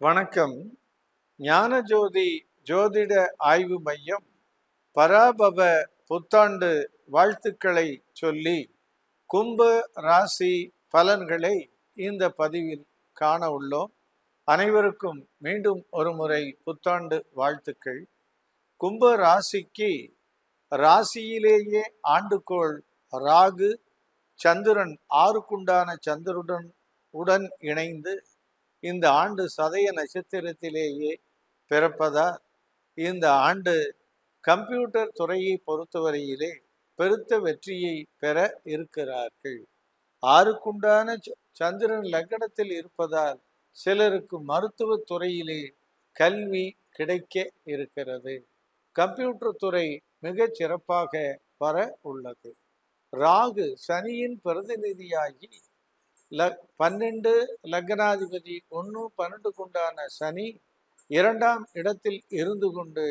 வணக்கம். ஞானஜோதி ஜோதிட ஆய்வு மையம் பராபவ புத்தாண்டு வாழ்த்துக்களை சொல்லி கும்ப ராசி பலன்களை இந்த பதிவில் காண உள்ளோம். அனைவருக்கும் மீண்டும் ஒரு முறை புத்தாண்டு வாழ்த்துக்கள். கும்ப ராசிக்கு ராசியிலேயே ஆண்டுகோள் ராகு, சந்திரன் ஆறுக்குண்டான சந்திரனுடன் இணைந்து இந்த ஆண்டு சதய நட்சத்திரத்திலேயே பிறப்பதால் இந்த ஆண்டு கம்ப்யூட்டர் துறையை பொறுத்தவரையிலே பெருத்த வெற்றியை பெற இருக்கிறார்கள். ஆறுக்குண்டான சந்திரன் லக்னத்தில் இருப்பதால் சிலருக்கு மருத்துவ துறையிலே கல்வி கிடைக்க இருக்கிறது. கம்ப்யூட்டர் துறை மிகச் சிறப்பாக வர உள்ளது. ராகு சனியின் பிரதிநிதியாகி 12 லக்னாதிபதி 1 12 சனி 2ஆம் இடத்தில் இருந்து கொண்டு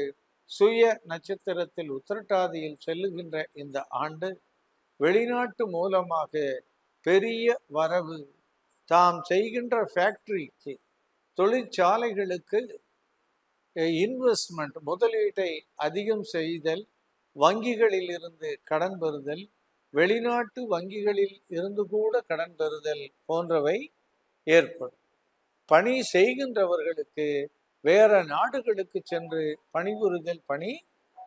சுய நட்சத்திரத்தில் உத்திரட்டாதியில் செல்லுகின்ற இந்த ஆண்டு வெளிநாட்டு மூலமாக பெரிய வரவு, தாம் செய்கின்ற ஃபேக்டரிக்கு தொழிற்சாலைகளுக்கு இன்வெஸ்ட்மெண்ட் முதலீட்டை அதிகம் செய்தல், வங்கிகளில் இருந்து கடன் பெறுதல், வெளிநாட்டு வங்கிகளில் இருந்து கூட கடன் பெறுதல் போன்றவை ஏற்படும். பணி செய்கின்றவர்களுக்கு வேற நாடுகளுக்கு சென்று பணிபுரிதல் பணி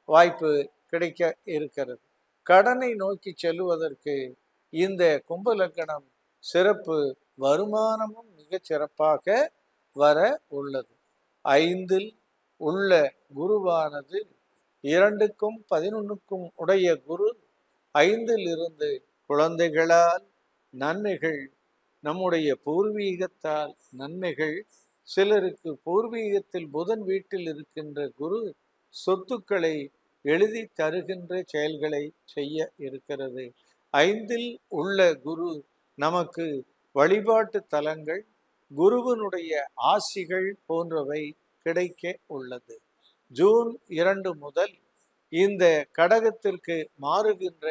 வாய்ப்பு கிடைக்க இருக்கிறது. கடனை நோக்கி செல்லுவதற்கு இந்த கும்ப லக்னம் சிறப்பு, வருமானமும் மிக சிறப்பாக வர உள்ளது. 5ல் உள்ள குருவானது 2க்கும் 11க்கும் உடைய குரு 5ல் இருந்து குழந்தைகளால் நன்மைகள், நம்முடைய பூர்வீகத்தால் நன்மைகள், சிலருக்கு பூர்வீகத்தில் புதன் வீட்டில் இருக்கின்ற குரு சொத்துக்களை எழுதி தருகின்ற செயல்களை செய்ய இருக்கிறது. 5ல் உள்ள குரு நமக்கு வழிபாட்டு தலங்கள், குருவனுடைய ஆசிகள் போன்றவை கிடைக்க உள்ளது. ஜூன் 2 முதல் இந்த கடகத்திற்கு மாறுகின்ற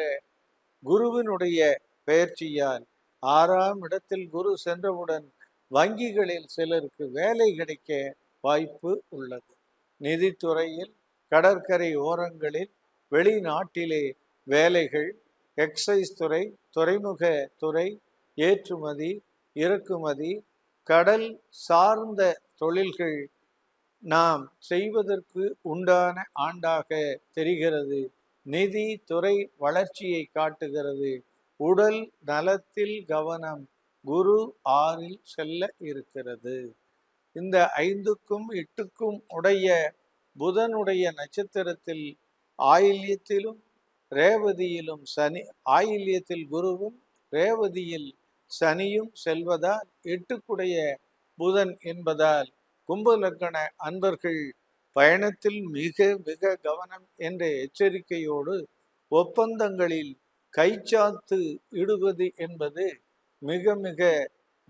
குருவினுடைய பெயர்ச்சியால் 6ஆம் இடத்தில் குரு சென்றவுடன் வங்கிகளில் சிலருக்கு வேலை கிடைக்க வாய்ப்பு உள்ளது. நிதித்துறையில், கடற்கரை ஓரங்களில், வெளிநாட்டிலே வேலைகள், எக்ஸைஸ் துறை, துறைமுக துறை, ஏற்றுமதி இறக்குமதி, கடல் சார்ந்த தொழில்கள் நாம் செய்வதற்கு உண்டான ஆண்டாக தெரிகிறது. நிதி துறை வளர்ச்சியை காட்டுகிறது. உடல் நலத்தில் கவனம், குரு 6ல் செல்ல இருக்கிறது. இந்த 5க்கும் 8க்கும் உடைய புதனுடைய நட்சத்திரத்தில் ஆயில்யத்திலும் ரேவதியிலும் சனி, ஆயில்யத்தில் குருவும் ரேவதியில் சனியும் செல்வதால் 8க்குடைய புதன் என்பதால் கும்ப லக்ன அன்பர்கள் பயணத்தில் மிக மிக கவனம் என்ற எச்சரிக்கையோடு ஒப்பந்தங்களில் கைச்சாத்து இடுவது என்பது மிக மிக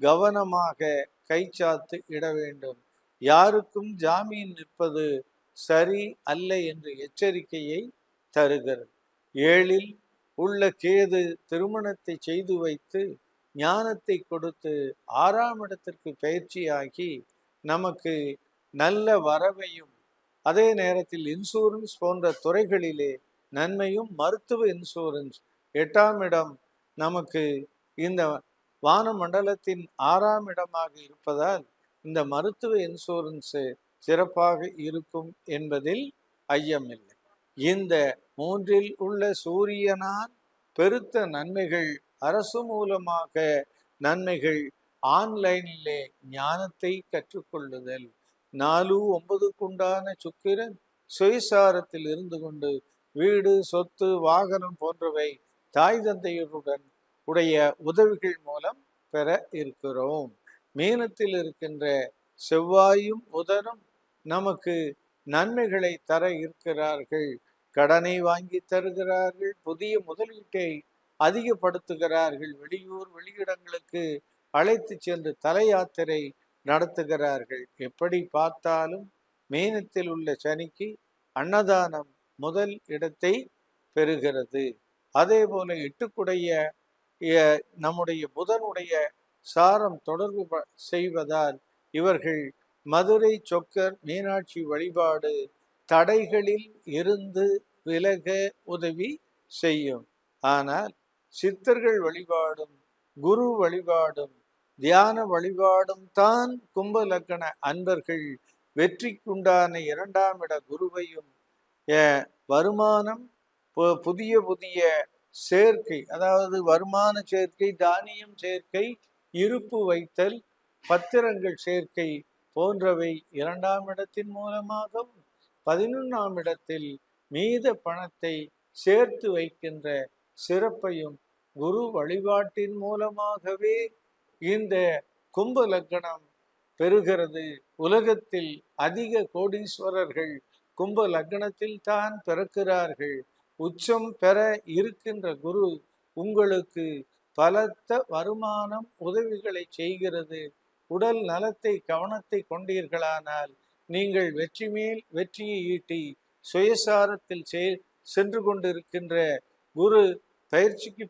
கவனமாக கைச்சாத்து இட வேண்டும். யாருக்கும் ஜாமீன் நிற்பது சரி அல்ல என்று எச்சரிக்கையை தருகிறது. 7ல் உள்ள கேது திருமணத்தை செய்து வைத்து ஞானத்தை கொடுத்து 6ஆம் இடத்திற்கு பயிற்சியாகி நமக்கு நல்ல வரவையும், அதே நேரத்தில் இன்சூரன்ஸ் போன்ற துறைகளிலே நன்மையும், மருத்துவ இன்சூரன்ஸ் 8ஆம் இடம் நமக்கு இந்த வான மண்டலத்தின் 6ஆம் இடமாக இருப்பதால் இந்த மருத்துவ இன்சூரன்ஸ் சிறப்பாக இருக்கும் என்பதில் ஐயமில்லை. இந்த 3ல் உள்ள சூரியனால் பெருத்த நன்மைகள், அரசு மூலமாக நன்மைகள், ஆன்லைனிலே ஞானத்தை கற்றுக்கொள்ளுதல், 4 9க்குண்டான சுக்கிரன் சுயசாரத்தில் இருந்து கொண்டு வீடு, சொத்து, வாகனம் போன்றவை தாய் தந்தையருடன் உடைய உதவிகள் மூலம் பெற இருக்கிறோம். மீனத்தில் இருக்கின்ற செவ்வாயும் புதனும் நமக்கு நன்மைகளை தர இருக்கிறார்கள். கடனை வாங்கி தருகிறார்கள், புதிய முதலீட்டை அதிகப்படுத்துகிறார்கள், வெளியூர் வெளியிடங்களுக்கு அழைத்து சென்று தல யாத்திரை நடத்துகிறார்கள். எப்படி பார்த்தாலும் மீனத்தில் உள்ள சனிக்கு அன்னதானம் முதல் இடத்தை பெறுகிறது. அதே போல 8க்குடைய நம்முடைய புதனுடைய சாரம் தொடர்பு செய்வதால் இவர்கள் மதுரை சொக்கர் மீனாட்சி வழிபாடு தடைகளில் இருந்து விலக உதவி செய்யும். ஆனால் சித்தர்கள் வழிபாடும் குரு வழிபாடும் தியான வழிபாடும் தான் கும்ப லக்கண அன்பர்கள் வெற்றிக்குண்டான 2ஆம் இட குருவையும் வருமானம் புதிய புதிய சேர்க்கை, அதாவது வருமான சேர்க்கை, தானியம் சேர்க்கை, இருப்பு வைத்தல், பத்திரங்கள் சேர்க்கை போன்றவை 2ஆம் இடத்தின் மூலமாகவும் 11ஆம் இடத்தில் மீத பணத்தை சேர்த்து வைக்கின்ற சிறப்பையும் குரு வழிபாட்டின் மூலமாகவே இந்த கும்ப லக்னம் பெறுகிறது. உலகத்தில் அதிக கோடீஸ்வரர்கள் கும்ப லக்னத்தில் தான் பிறக்கிறார்கள். உச்சம் பெற இருக்கின்ற குரு உங்களுக்கு பலத்த வருமானம் உதவிகளை செய்கிறது. உடல் நலத்தை கவனத்தை கொண்டீர்களானால் நீங்கள் வெற்றி மேல் வெற்றியை ஈட்டி சுயசாரத்தில் சென்று கொண்டிருக்கின்ற குரு பயிற்சிக்கு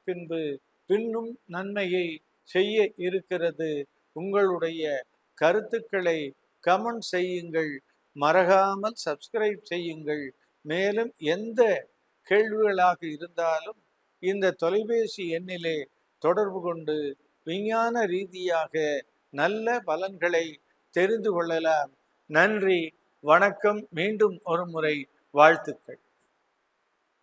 பின்னும் நன்மையை செய்ய இருக்கிறது. உங்களுடைய கருத்துக்களை கமெண்ட் செய்யுங்கள், மறக்காமல் சப்ஸ்கிரைப் செய்யுங்கள். மேலும் எந்த கேள்விகளாக இருந்தாலும் இந்த தொலைபேசி எண்ணிலே தொடர்பு கொண்டு விஞ்ஞான ரீதியாக நல்ல பலன்களை தெரிந்து கொள்ளலாம். நன்றி, வணக்கம். மீண்டும் ஒரு முறை வாழ்த்துக்கள்.